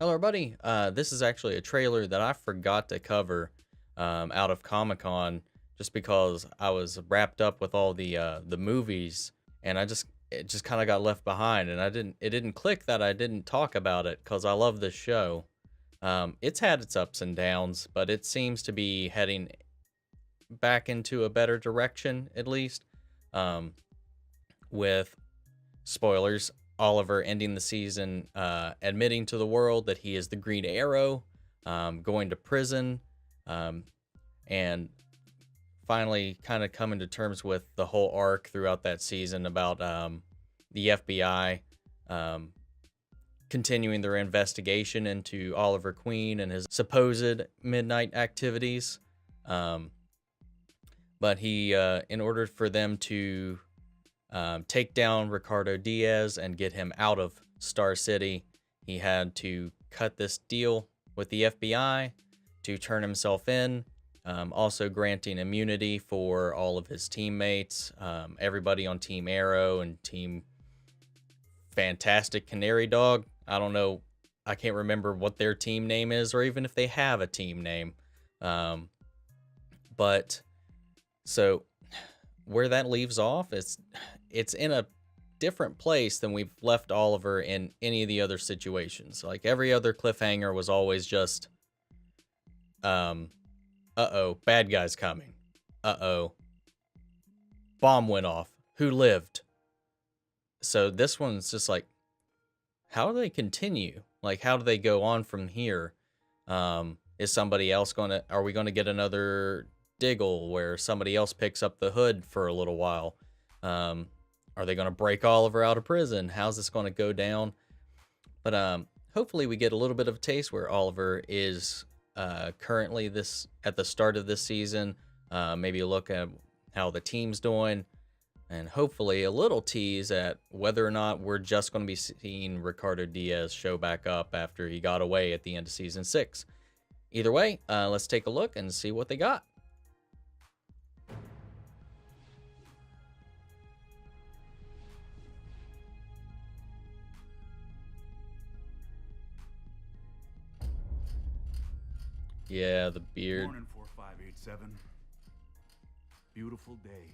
Hello, everybody. This is actually a trailer that I forgot to cover out of Comic Con just because I was wrapped up with all the movies, and it just kind of got left behind, and it didn't click that I didn't talk about it because I love this show. It's had its ups and downs, but it seems to be heading back into a better direction at least. Um, with spoilers, Oliver ending the season, admitting to the world that he is the Green Arrow, going to prison, um, and finally kind of coming to terms with the whole arc throughout that season about the FBI continuing their investigation into Oliver Queen and his supposed midnight activities. Um, but in order for them to take down Ricardo Diaz and get him out of Star City, he had to cut this deal with the FBI to turn himself in, also granting immunity for all of his teammates, everybody on Team Arrow and Team Fantastic Canary Dog. I don't know. I can't remember what their team name is or even if they have a team name. But so where that leaves off, it's in a different place than we've left Oliver in any of the other situations. Like every other cliffhanger was always just, uh-oh, bad guys coming. Uh-oh, bomb went off. Who lived? So this one's just like, how do they continue? Like, how do they go on from here? Is somebody else are we gonna get another Diggle where somebody else picks up the hood for a little while? Are they gonna break Oliver out of prison? How's this gonna go down? But hopefully we get a little bit of a taste where Oliver is currently at the start of this season. Maybe a look at how the team's doing, and hopefully a little tease at whether or not we're just going to be seeing Ricardo Diaz show back up after he got away at the end of season 6. Either way, let's take a look and see what they got. Yeah, the beard. Morning 4587. Beautiful day.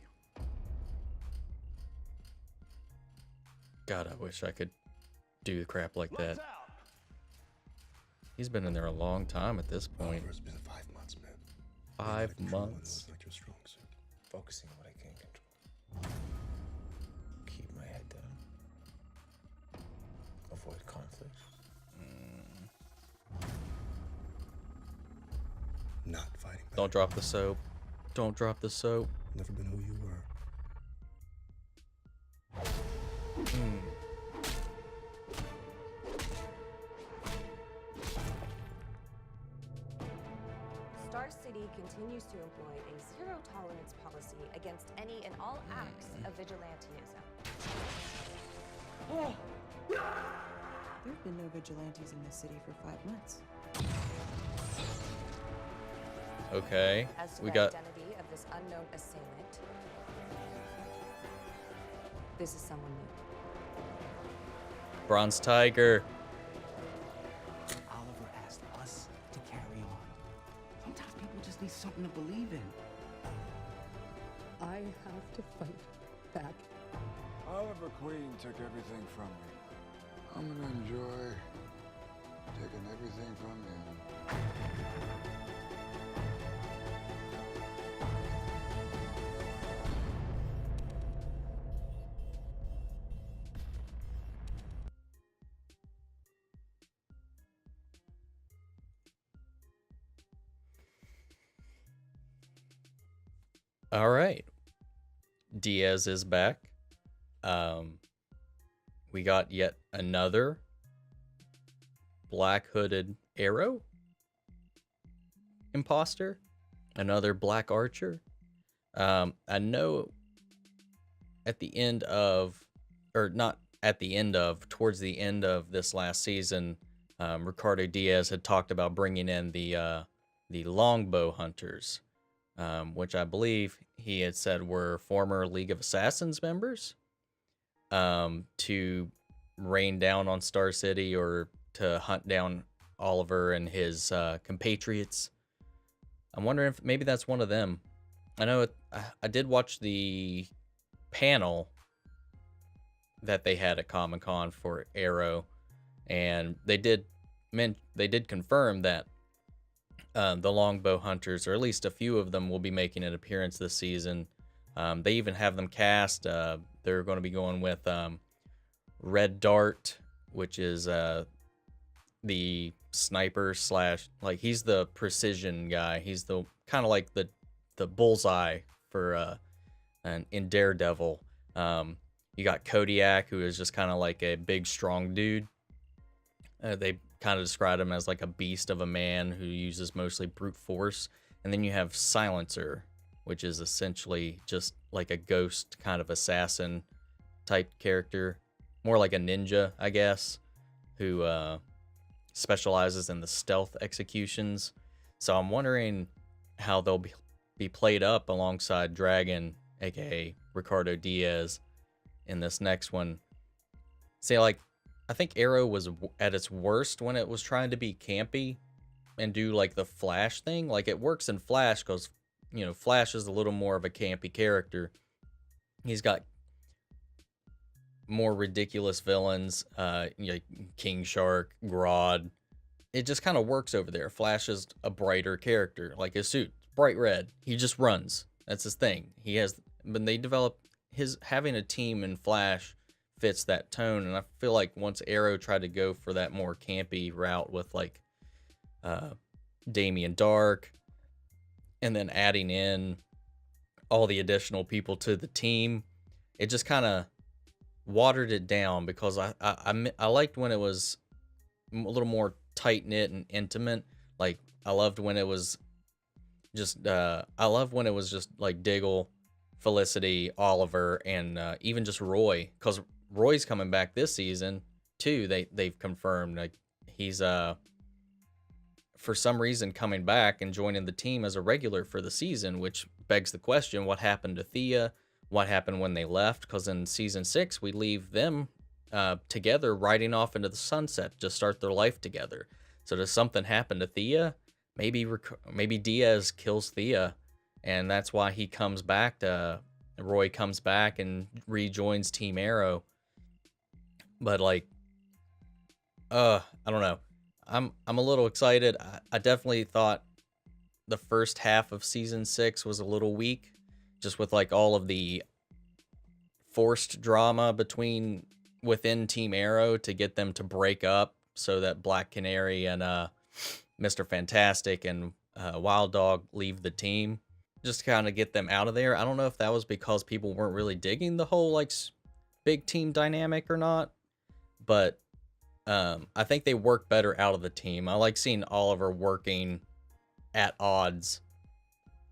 God, I wish I could do crap like that. He's been in there a long time at this point. It's been 5 months, man. 5 months. Not your strong suit. Focusing on what I can control. Keep my head down. Avoid conflict. Not fighting back. Don't drop the soap. Don't drop the soap. Never been who you were. Star City continues to employ a zero-tolerance policy against any and all acts of vigilantism. There have been no vigilantes in this city for 5 months. Okay, As to we the got identity of this unknown assailant, this is someone new. Bronze Tiger. Oliver asked us to carry on. Sometimes people just need something to believe in. I have to fight back. Oliver Queen took everything from me. I'm gonna enjoy taking everything from him. All right. Diaz is back. We got yet another black hooded arrow imposter, another black archer. I know at the end of, or not at the end of, towards the end of this last season, Ricardo Diaz had talked about bringing in the longbow hunters, which I believe he had said were former League of Assassins members, to rain down on Star City or to hunt down Oliver and his compatriots. I'm wondering if maybe that's one of them. I know I did watch the panel that they had at Comic-Con for Arrow, and they did confirm that the Longbow Hunters, or at least a few of them, will be making an appearance this season. They even have them cast. They're going to be going with Red Dart, which is the sniper slash, like, he's the precision guy. He's the kind of like the bullseye for and in Daredevil. You got Kodiak, who is just kind of like a big strong dude. They kind of describe him as like a beast of a man who uses mostly brute force. And then you have Silencer, which is essentially just like a ghost kind of assassin type character, more like a ninja, I guess, who specializes in the stealth executions. So I'm wondering how they'll be played up alongside Dragon, aka Ricardo Diaz, in this next one. See, like, I think Arrow was at its worst when it was trying to be campy and do like the Flash thing. Like, it works in Flash because, you know, Flash is a little more of a campy character. He's got more ridiculous villains, you know, King Shark, Grodd. It just kind of works over there. Flash is a brighter character, like his suit, bright red. He just runs. That's his thing. He has, when they develop his, having a team in Flash fits that tone. And I feel like once Arrow tried to go for that more campy route with like Damien Dark, and then adding in all the additional people to the team, it just kind of watered it down, because I liked when it was a little more tight knit and intimate. Like, I loved when it was just like Diggle, Felicity, Oliver, and even just Roy, because Roy's coming back this season too. They've confirmed, like, he's for some reason coming back and joining the team as a regular for the season, which begs the question, what happened to Thea? What happened when they left? Because in season 6 we leave them together, riding off into the sunset to start their life together. So does something happen to Thea? Maybe Diaz kills Thea, and that's why he comes back to Roy comes back and rejoins Team Arrow. But like, I don't know. I'm a little excited. I definitely thought the first half of season 6 was a little weak, just with like all of the forced drama within Team Arrow to get them to break up, so that Black Canary and Mr. Fantastic and Wild Dog leave the team, just to kind of get them out of there. I don't know if that was because people weren't really digging the whole like big team dynamic or not, but I think they work better out of the team. I like seeing Oliver working at odds.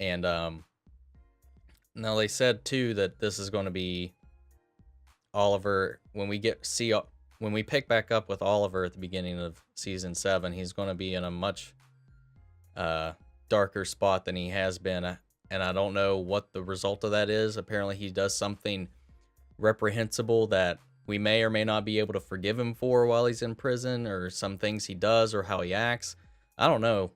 And now they said too that this is going to be Oliver, when we pick back up with Oliver at the beginning of season 7, he's going to be in a much darker spot than he has been, and I don't know what the result of that is. Apparently he does something reprehensible that we may or may not be able to forgive him for while he's in prison, or some things he does or how he acts. I don't know.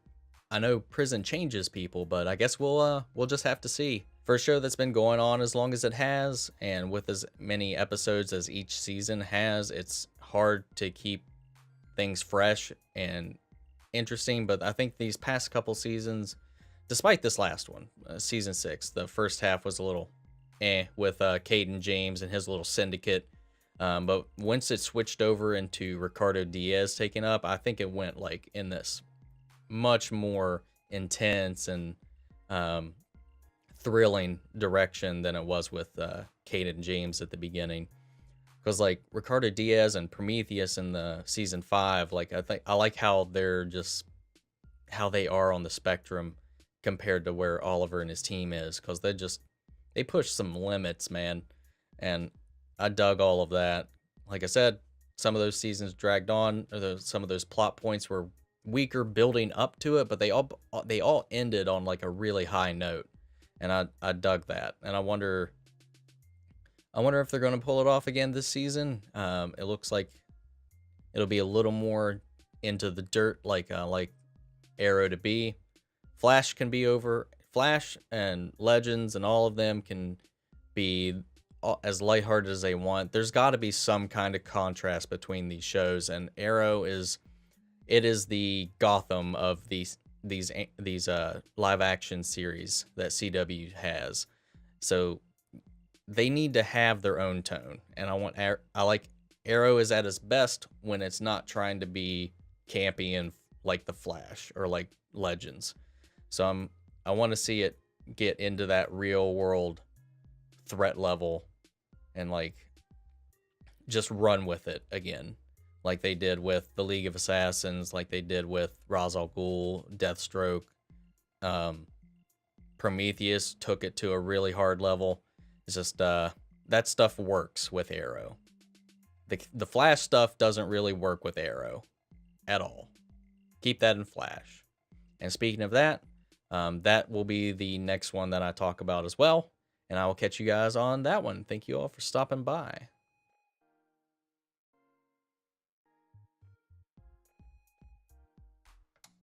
I know prison changes people, but I guess we'll just have to see. For a show that's been going on as long as it has, and with as many episodes as each season has, it's hard to keep things fresh and interesting. But I think these past couple seasons, despite this last one, season 6, the first half was a little with Caden James and his little syndicate. But once it switched over into Ricardo Diaz taking up, I think it went like in this much more intense and thrilling direction than it was with Caden James at the beginning. Because like Ricardo Diaz and Prometheus in the season 5, like I like how they are on the spectrum compared to where Oliver and his team is, because they push some limits, man. And I dug all of that. Like I said, some of those seasons dragged on, or some of those plot points were weaker building up to it, but they all ended on like a really high note, and I dug that. And I wonder if they're going to pull it off again this season. It looks like it'll be a little more into the dirt like Arrow to be. Flash can be over. Flash and Legends and all of them can be as lighthearted as they want. There's got to be some kind of contrast between these shows, and Arrow is the Gotham of these live action series that CW has. So they need to have their own tone, and I like Arrow is at its best when it's not trying to be campy and like the Flash or like Legends. So I want to see it get into that real world threat level and like just run with it again, like they did with the League of Assassins, like they did with Ra's al Ghul, Deathstroke. Prometheus took it to a really hard level. It's just that stuff works with Arrow. The Flash stuff doesn't really work with Arrow at all. Keep that in Flash. And speaking of that, that will be the next one that I talk about as well. And I will catch you guys on that one. Thank you all for stopping by.